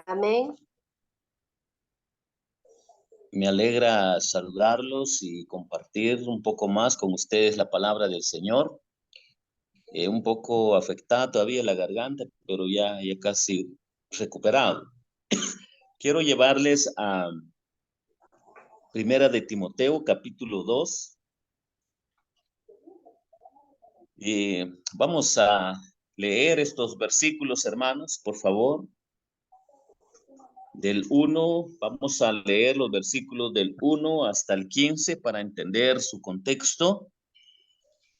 Amén. Me alegra saludarlos y compartir un poco más con ustedes la palabra del Señor. Un poco afectada todavía la garganta, pero ya casi recuperado. Quiero llevarles a Primera de Timoteo, capítulo 2. Vamos a leer estos versículos, hermanos, por favor. Del 1, vamos a leer los versículos del 1 hasta el 15 para entender su contexto.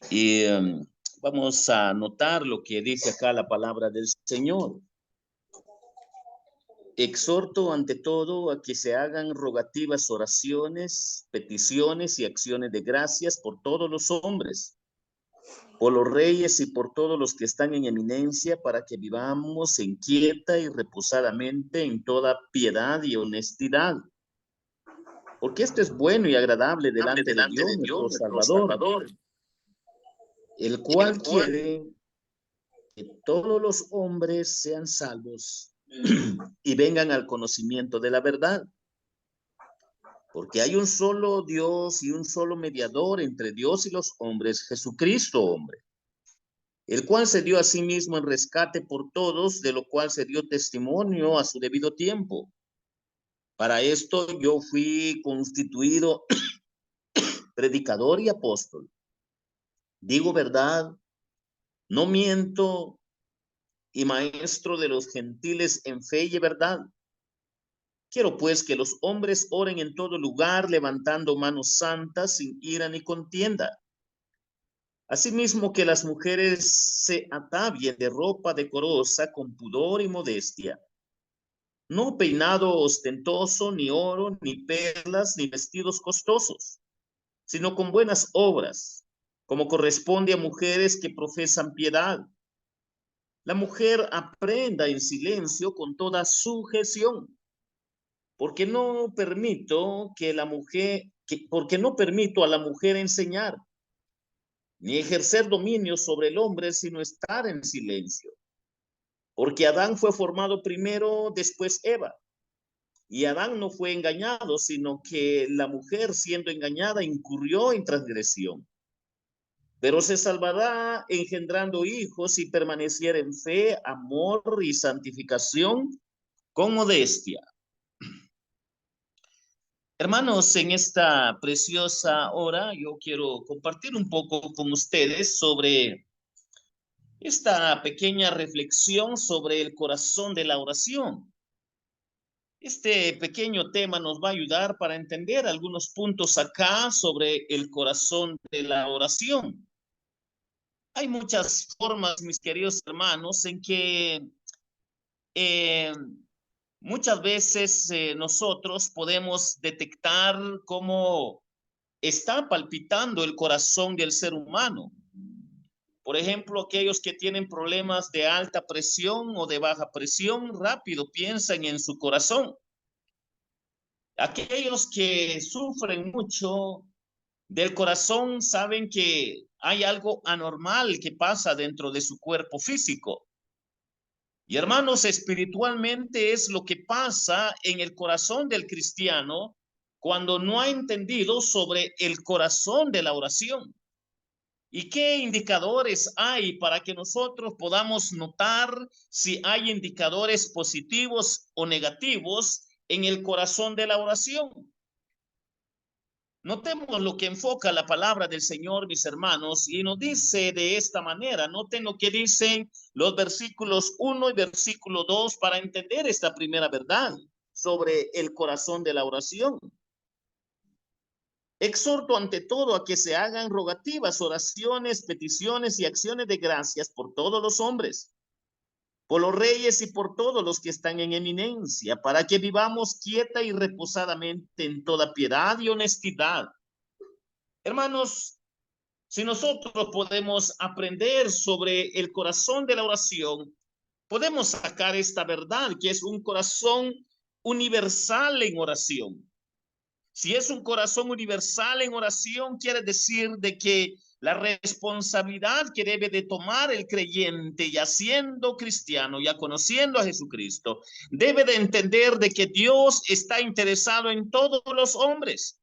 Y vamos a notar lo que dice acá la palabra del Señor. Exhorto ante todo a que se hagan rogativas oraciones, peticiones y acciones de gracias por todos los hombres, por los reyes y por todos los que están en eminencia, para que vivamos en quieta y reposadamente en toda piedad y honestidad. Porque esto es bueno y agradable delante de Dios, nuestro Salvador, el cual quiere que todos los hombres sean salvos y vengan al conocimiento de la verdad. Porque hay un solo Dios y un solo mediador entre Dios y los hombres, Jesucristo, hombre, el cual se dio a sí mismo en rescate por todos, de lo cual se dio testimonio a su debido tiempo. Para esto yo fui constituido predicador y apóstol. Digo verdad, no miento, y maestro de los gentiles en fe y verdad. Quiero pues que los hombres oren en todo lugar, levantando manos santas, sin ira ni contienda. Asimismo que las mujeres se atavien de ropa decorosa, con pudor y modestia, no peinado ostentoso, ni oro, ni perlas, ni vestidos costosos, sino con buenas obras, como corresponde a mujeres que profesan piedad. La mujer aprenda en silencio con toda sujeción, porque no permito a la mujer enseñar, ni ejercer dominio sobre el hombre, sino estar en silencio. Porque Adán fue formado primero, después Eva. Y Adán no fue engañado, sino que la mujer, siendo engañada, incurrió en transgresión. Pero se salvará engendrando hijos si permaneciera en fe, amor y santificación con modestia. Hermanos, en esta preciosa hora yo quiero compartir un poco con ustedes sobre esta pequeña reflexión sobre el corazón de la oración. Este pequeño tema nos va a ayudar para entender algunos puntos acá sobre el corazón de la oración. Hay muchas formas, mis queridos hermanos, en que muchas veces nosotros podemos detectar cómo está palpitando el corazón del ser humano. Por ejemplo, aquellos que tienen problemas de alta presión o de baja presión, rápido piensan en su corazón. Aquellos que sufren mucho del corazón saben que hay algo anormal que pasa dentro de su cuerpo físico. Y hermanos, espiritualmente es lo que pasa en el corazón del cristiano cuando no ha entendido sobre el corazón de la oración. ¿Y qué indicadores hay para que nosotros podamos notar si hay indicadores positivos o negativos en el corazón de la oración? Notemos lo que enfoca la palabra del Señor, mis hermanos, y nos dice de esta manera. Noten lo que dicen los versículos 1 y versículo 2 para entender esta primera verdad sobre el corazón de la oración. Exhorto ante todo a que se hagan rogativas, oraciones, peticiones y acciones de gracias por todos los hombres, por los reyes y por todos los que están en eminencia, para que vivamos quieta y reposadamente en toda piedad y honestidad. Hermanos, si nosotros podemos aprender sobre el corazón de la oración, podemos sacar esta verdad, que es un corazón universal en oración. Si es un corazón universal en oración, quiere decir de que la responsabilidad que debe de tomar el creyente, ya siendo cristiano, ya conociendo a Jesucristo, debe de entender de que Dios está interesado en todos los hombres,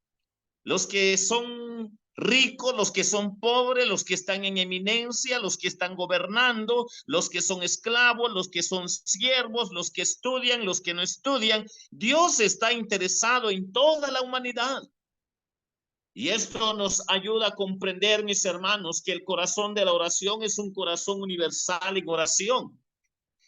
los que son ricos, los que son pobres, los que están en eminencia, los que están gobernando, los que son esclavos, los que son siervos, los que estudian, los que no estudian. Dios está interesado en toda la humanidad. Y esto nos ayuda a comprender, mis hermanos, que el corazón de la oración es un corazón universal en oración.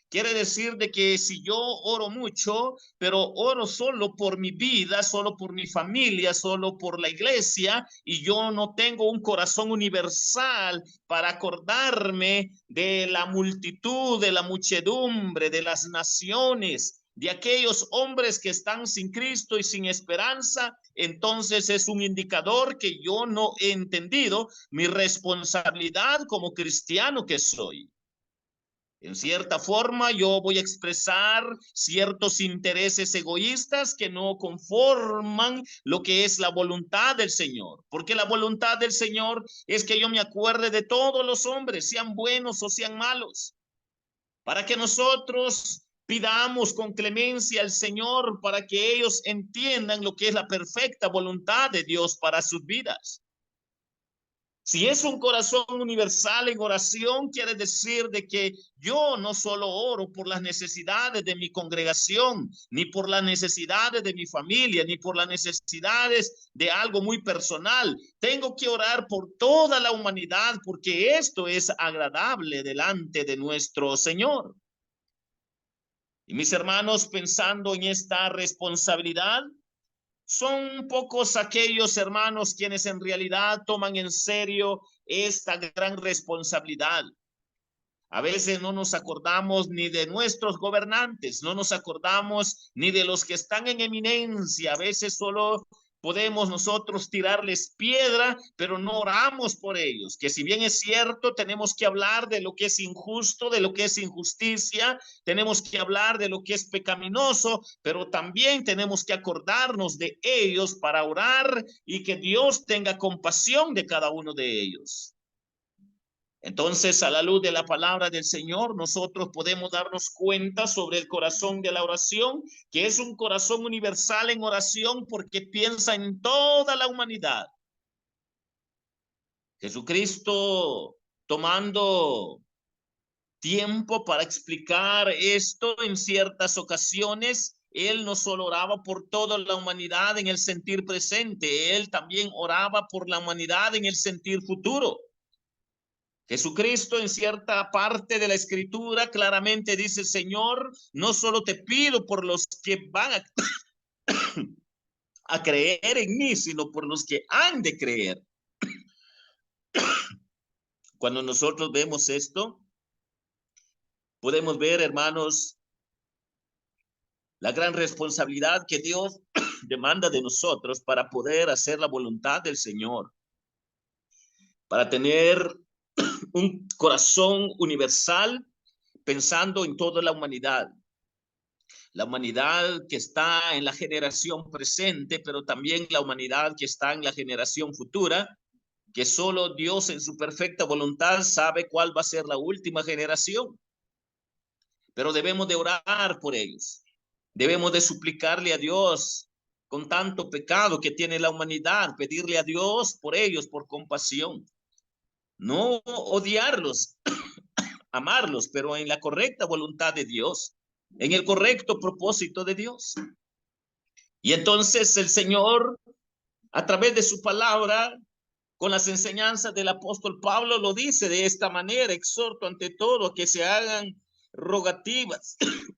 Quiere decir de que si yo oro mucho, pero oro solo por mi vida, solo por mi familia, solo por la iglesia, y yo no tengo un corazón universal para acordarme de la multitud, de la muchedumbre, de las naciones, de aquellos hombres que están sin Cristo y sin esperanza, entonces es un indicador que yo no he entendido mi responsabilidad como cristiano que soy. En cierta forma, yo voy a expresar ciertos intereses egoístas que no conforman lo que es la voluntad del Señor. Porque la voluntad del Señor es que yo me acuerde de todos los hombres, sean buenos o sean malos, para que nosotros pidamos con clemencia al Señor para que ellos entiendan lo que es la perfecta voluntad de Dios para sus vidas. Si es un corazón universal en oración, quiere decir de que yo no solo oro por las necesidades de mi congregación, ni por las necesidades de mi familia, ni por las necesidades de algo muy personal. Tengo que orar por toda la humanidad porque esto es agradable delante de nuestro Señor. Y mis hermanos, pensando en esta responsabilidad, son pocos aquellos hermanos quienes en realidad toman en serio esta gran responsabilidad. A veces no nos acordamos ni de nuestros gobernantes, no nos acordamos ni de los que están en eminencia. A veces solo podemos nosotros tirarles piedra, pero no oramos por ellos. Que si bien es cierto, tenemos que hablar de lo que es injusto, de lo que es injusticia, tenemos que hablar de lo que es pecaminoso, pero también tenemos que acordarnos de ellos para orar y que Dios tenga compasión de cada uno de ellos. Entonces, a la luz de la palabra del Señor, nosotros podemos darnos cuenta sobre el corazón de la oración, que es un corazón universal en oración porque piensa en toda la humanidad. Jesucristo, tomando tiempo para explicar esto en ciertas ocasiones, él no solo oraba por toda la humanidad en el sentir presente, él también oraba por la humanidad en el sentir futuro. Jesucristo en cierta parte de la escritura claramente dice, Señor, no solo te pido por los que van a creer en mí, sino por los que han de creer. Cuando nosotros vemos esto, podemos ver, hermanos, la gran responsabilidad que Dios demanda de nosotros para poder hacer la voluntad del Señor, para tener un corazón universal pensando en toda la humanidad. La humanidad que está en la generación presente, pero también la humanidad que está en la generación futura, que solo Dios en su perfecta voluntad sabe cuál va a ser la última generación. Pero debemos de orar por ellos. Debemos de suplicarle a Dios con tanto pecado que tiene la humanidad, pedirle a Dios por ellos, por compasión. No odiarlos, amarlos, pero en la correcta voluntad de Dios, en el correcto propósito de Dios. Y entonces el Señor, a través de su palabra, con las enseñanzas del apóstol Pablo, lo dice de esta manera: exhorto ante todo que se hagan rogativas,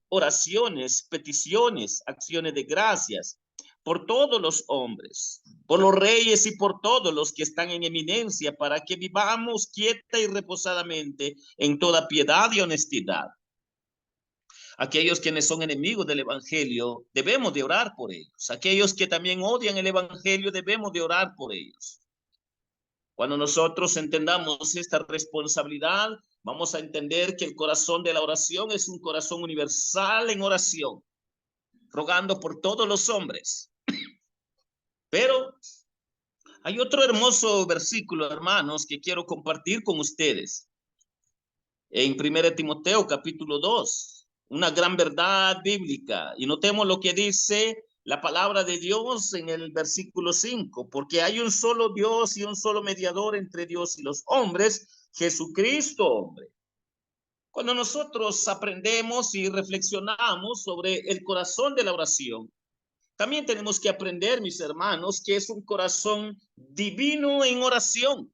oraciones, peticiones, acciones de gracias por todos los hombres, por los reyes y por todos los que están en eminencia, para que vivamos quieta y reposadamente en toda piedad y honestidad. Aquellos quienes son enemigos del evangelio, debemos de orar por ellos. Aquellos que también odian el evangelio, debemos de orar por ellos. Cuando nosotros entendamos esta responsabilidad, vamos a entender que el corazón de la oración es un corazón universal en oración, rogando por todos los hombres. Pero Hay otro hermoso versículo, hermanos, que quiero compartir con ustedes. En 1 Timoteo capítulo 2, una gran verdad bíblica. Y notemos lo que dice la palabra de Dios en el versículo 5, porque hay un solo Dios y un solo mediador entre Dios y los hombres, Jesucristo, hombre. Cuando nosotros aprendemos y reflexionamos sobre el corazón de la oración, también tenemos que aprender, mis hermanos, que es un corazón divino en oración.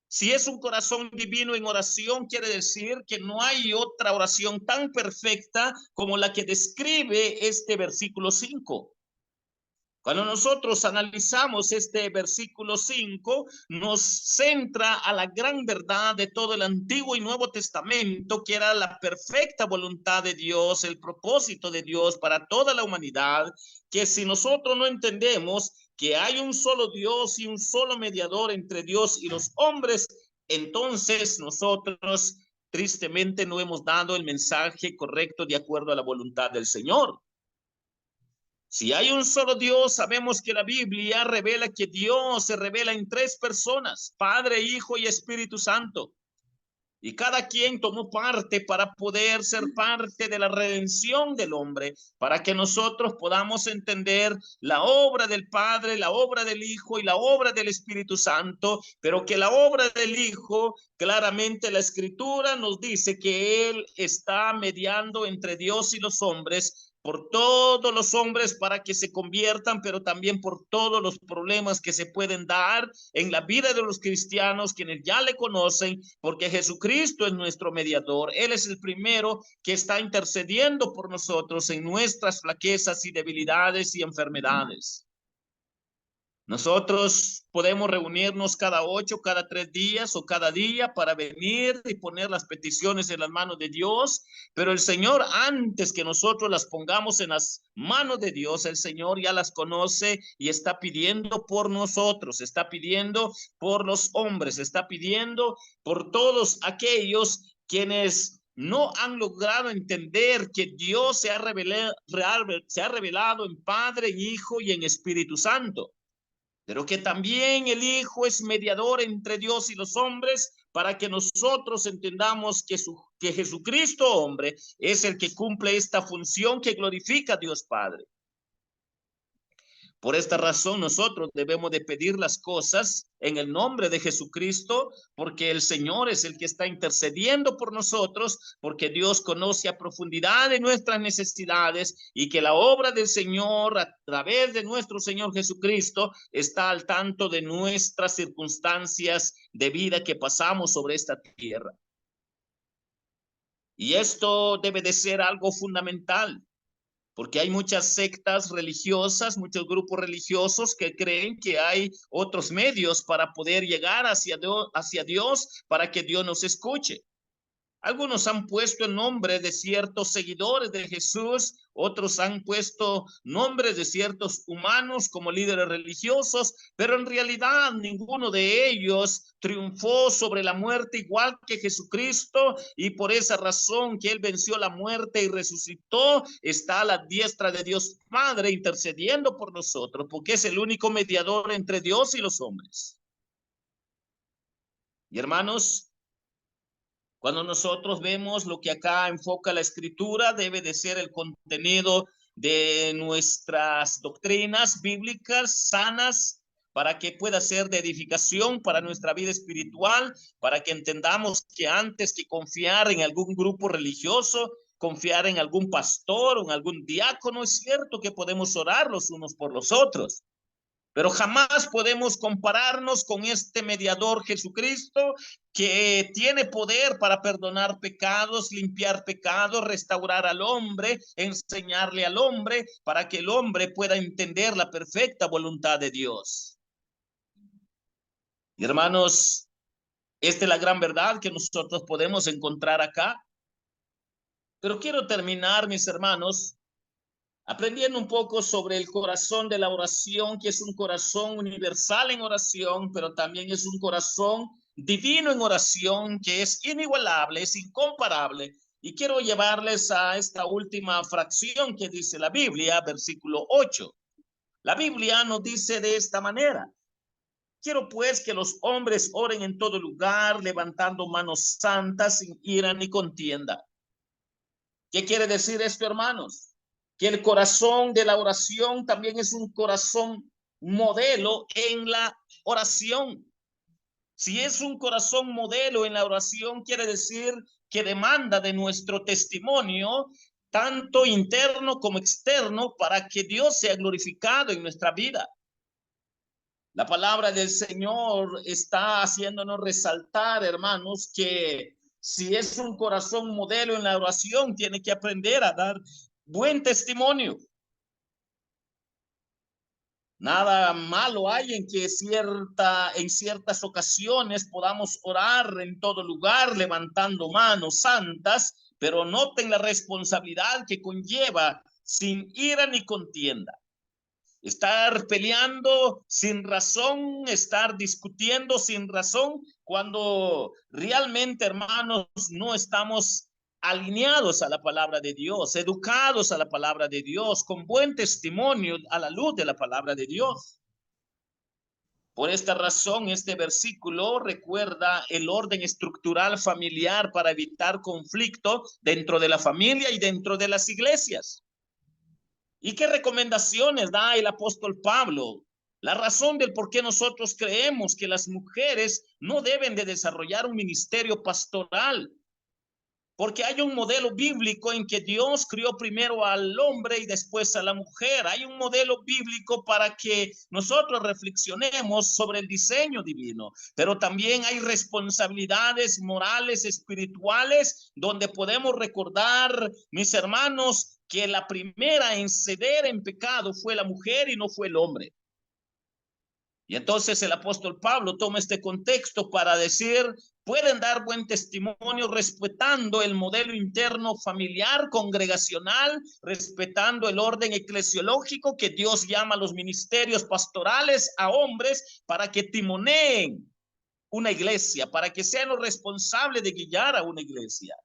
Si es un corazón divino en oración, quiere decir que no hay otra oración tan perfecta como la que describe este versículo 5. Cuando nosotros analizamos este versículo 5, nos centra a la gran verdad de todo el Antiguo y Nuevo Testamento, que era la perfecta voluntad de Dios, el propósito de Dios para toda la humanidad, que si nosotros no entendemos que hay un solo Dios y un solo mediador entre Dios y los hombres, entonces nosotros tristemente no hemos dado el mensaje correcto de acuerdo a la voluntad del Señor. Si hay un solo Dios, sabemos que la Biblia revela que Dios se revela en tres personas, Padre, Hijo y Espíritu Santo. Y cada quien tomó parte para poder ser parte de la redención del hombre, para que nosotros podamos entender la obra del Padre, la obra del Hijo y la obra del Espíritu Santo, pero que la obra del Hijo, claramente la Escritura nos dice que Él está mediando entre Dios y los hombres, por todos los hombres para que se conviertan, pero también por todos los problemas que se pueden dar en la vida de los cristianos, quienes ya le conocen, porque Jesucristo es nuestro mediador. Él es el primero que está intercediendo por nosotros en nuestras flaquezas y debilidades y enfermedades. Nosotros podemos reunirnos cada 8, cada 3 días o cada día para venir y poner las peticiones en las manos de Dios, pero el Señor, antes que nosotros las pongamos en las manos de Dios, el Señor ya las conoce y está pidiendo por nosotros, está pidiendo por los hombres, está pidiendo por todos aquellos quienes no han logrado entender que Dios se ha revelado en Padre, Hijo y en Espíritu Santo, pero que también el Hijo es mediador entre Dios y los hombres, para que nosotros entendamos que Jesucristo, hombre, es el que cumple esta función que glorifica a Dios Padre. Por esta razón nosotros debemos de pedir las cosas en el nombre de Jesucristo, porque el Señor es el que está intercediendo por nosotros, porque Dios conoce a profundidad de nuestras necesidades y que la obra del Señor a través de nuestro Señor Jesucristo está al tanto de nuestras circunstancias de vida que pasamos sobre esta tierra. Y esto debe de ser algo fundamental, porque hay muchas sectas religiosas, muchos grupos religiosos que creen que hay otros medios para poder llegar hacia Dios, para que Dios nos escuche. Algunos han puesto el nombre de ciertos seguidores de Jesús, otros han puesto nombres de ciertos humanos como líderes religiosos, pero en realidad ninguno de ellos triunfó sobre la muerte igual que Jesucristo, y por esa razón que Él venció la muerte y resucitó, está a la diestra de Dios Padre intercediendo por nosotros, porque es el único mediador entre Dios y los hombres. Y hermanos, cuando nosotros vemos lo que acá enfoca la Escritura, debe de ser el contenido de nuestras doctrinas bíblicas sanas, para que pueda ser de edificación para nuestra vida espiritual, para que entendamos que antes que confiar en algún grupo religioso, confiar en algún pastor o en algún diácono, es cierto que podemos orar los unos por los otros, pero jamás podemos compararnos con este mediador Jesucristo, que tiene poder para perdonar pecados, limpiar pecados, restaurar al hombre, enseñarle al hombre para que el hombre pueda entender la perfecta voluntad de Dios. Y hermanos, esta es la gran verdad que nosotros podemos encontrar acá. Pero quiero terminar, mis hermanos, aprendiendo un poco sobre el corazón de la oración, que es un corazón universal en oración, pero también es un corazón divino en oración, que es inigualable, es incomparable. Y quiero llevarles a esta última fracción que dice la Biblia, versículo 8. La Biblia nos dice de esta manera: Quiero pues que los hombres oren en todo lugar, levantando manos santas sin ira ni contienda. ¿Qué quiere decir esto, hermanos? Que el corazón de la oración también es un corazón modelo en la oración. Si es un corazón modelo en la oración, quiere decir que demanda de nuestro testimonio, tanto interno como externo, para que Dios sea glorificado en nuestra vida. La palabra del Señor está haciéndonos resaltar, hermanos, que si es un corazón modelo en la oración, tiene que aprender a dar buen testimonio. Nada malo hay en que en ciertas ocasiones podamos orar en todo lugar, levantando manos santas, pero noten la responsabilidad que conlleva sin ira ni contienda. Estar peleando sin razón, estar discutiendo sin razón, cuando realmente, hermanos, no estamos alineados a la palabra de Dios, educados a la palabra de Dios, con buen testimonio a la luz de la palabra de Dios. Por esta razón, este versículo recuerda el orden estructural familiar para evitar conflicto dentro de la familia y dentro de las iglesias. ¿Y qué recomendaciones da el apóstol Pablo? La razón del por qué nosotros creemos que las mujeres no deben de desarrollar un ministerio pastoral. Porque hay un modelo bíblico en que Dios crió primero al hombre y después a la mujer. Hay un modelo bíblico para que nosotros reflexionemos sobre el diseño divino. Pero también hay responsabilidades morales, espirituales, donde podemos recordar, mis hermanos, que la primera en ceder en pecado fue la mujer y no fue el hombre. Y entonces el apóstol Pablo toma este contexto para decir, pueden dar buen testimonio respetando el modelo interno familiar, congregacional, respetando el orden eclesiológico que Dios llama a los ministerios pastorales a hombres para que timoneen una iglesia, para que sean los responsables de guiar a una iglesia.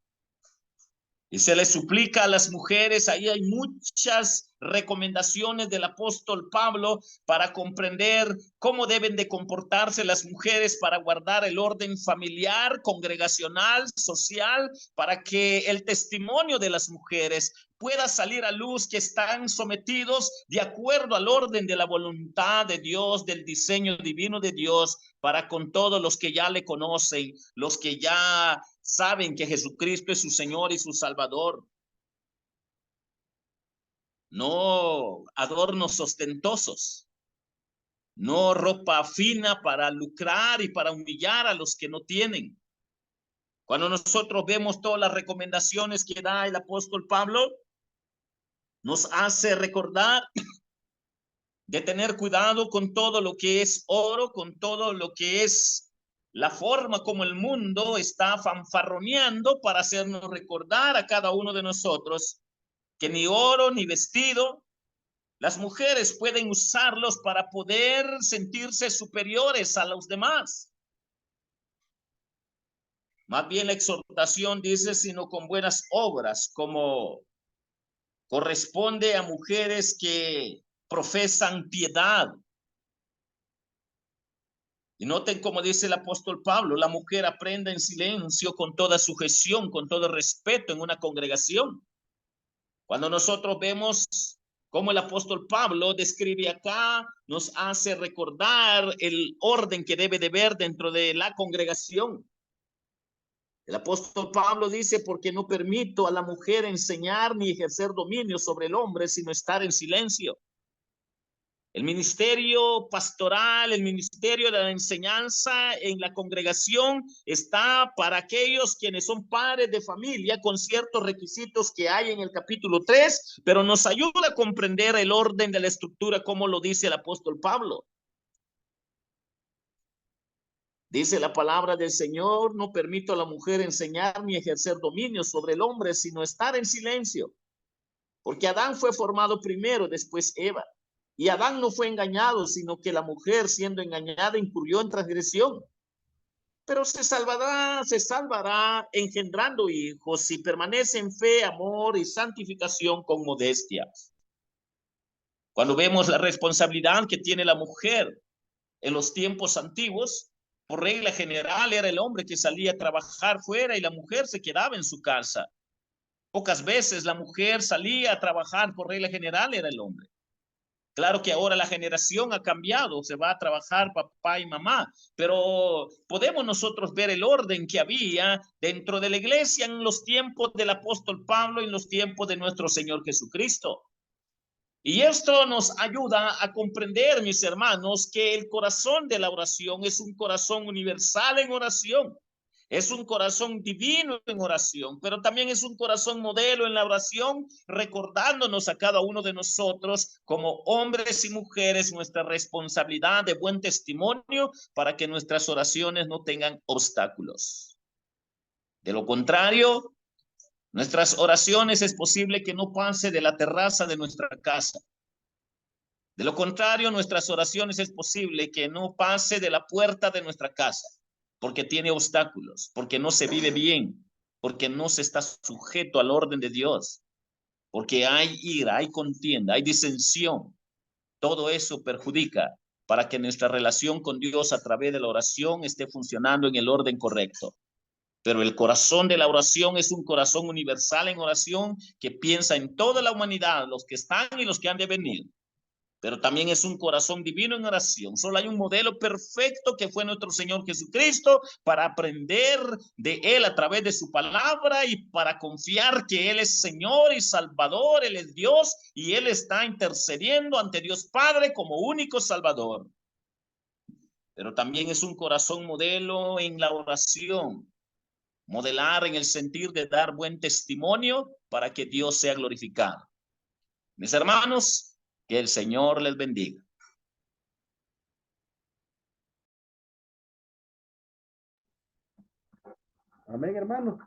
Y se les suplica a las mujeres, ahí hay muchas recomendaciones del apóstol Pablo para comprender cómo deben de comportarse las mujeres para guardar el orden familiar, congregacional, social, para que el testimonio de las mujeres pueda salir a luz, que están sometidos de acuerdo al orden de la voluntad de Dios, del diseño divino de Dios, para con todos los que ya le conocen, los que ya saben que Jesucristo es su Señor y su Salvador. No adornos ostentosos, no ropa fina para lucrar y para humillar a los que no tienen. Cuando nosotros vemos todas las recomendaciones que da el apóstol Pablo, nos hace recordar de tener cuidado con todo lo que es oro, con todo lo que es la forma como el mundo está fanfarroneando para hacernos recordar a cada uno de nosotros que ni oro ni vestido, las mujeres pueden usarlos para poder sentirse superiores a los demás. Más bien la exhortación dice, sino con buenas obras, como corresponde a mujeres que profesan piedad. Y noten como dice el apóstol Pablo, la mujer aprende en silencio con toda sujeción, con todo respeto en una congregación. Cuando nosotros vemos cómo el apóstol Pablo describe acá, nos hace recordar el orden que debe de haber dentro de la congregación. El apóstol Pablo dice, porque no permito a la mujer enseñar ni ejercer dominio sobre el hombre, sino estar en silencio. El ministerio pastoral, el ministerio de la enseñanza en la congregación está para aquellos quienes son padres de familia con ciertos requisitos que hay en el capítulo 3, pero nos ayuda a comprender el orden de la estructura como lo dice el apóstol Pablo. Dice la palabra del Señor, no permito a la mujer enseñar ni ejercer dominio sobre el hombre, sino estar en silencio. Porque Adán fue formado primero, después Eva. Y Adán no fue engañado, sino que la mujer, siendo engañada, incurrió en transgresión. Pero se salvará engendrando hijos si permanece en fe, amor y santificación con modestia. Cuando vemos la responsabilidad que tiene la mujer En los tiempos antiguos, por regla general, era el hombre que salía a trabajar fuera y la mujer se quedaba en su casa. Pocas veces la mujer salía a trabajar, por regla general era el hombre. Claro que ahora la generación ha cambiado, se va a trabajar papá y mamá, pero podemos nosotros ver el orden que había dentro de la iglesia en los tiempos del apóstol Pablo y en los tiempos de nuestro Señor Jesucristo. Y esto nos ayuda a comprender, mis hermanos, que el corazón de la oración es un corazón universal en oración. Es un corazón divino en oración, pero también es un corazón modelo en la oración, recordándonos a cada uno de nosotros como hombres y mujeres nuestra responsabilidad de buen testimonio para que nuestras oraciones no tengan obstáculos. De lo contrario, nuestras oraciones es posible que no pase de la terraza de nuestra casa. De lo contrario, nuestras oraciones es posible que no pase de la puerta de nuestra casa, porque tiene obstáculos, porque no se vive bien, porque no se está sujeto al orden de Dios, porque hay ira, hay contienda, hay disensión. Todo eso perjudica para que nuestra relación con Dios a través de la oración esté funcionando en el orden correcto. Pero el corazón de la oración es un corazón universal en oración que piensa en toda la humanidad, los que están y los que han de venir. Pero también es un corazón divino en oración. Solo hay un modelo perfecto que fue nuestro Señor Jesucristo para aprender de Él a través de su palabra y para confiar que Él es Señor y Salvador, Él es Dios y Él está intercediendo ante Dios Padre como único Salvador. Pero también es un corazón modelo en la oración. Modelar en el sentido de dar buen testimonio para que Dios sea glorificado. Mis hermanos, que el Señor les bendiga. Amén, hermano.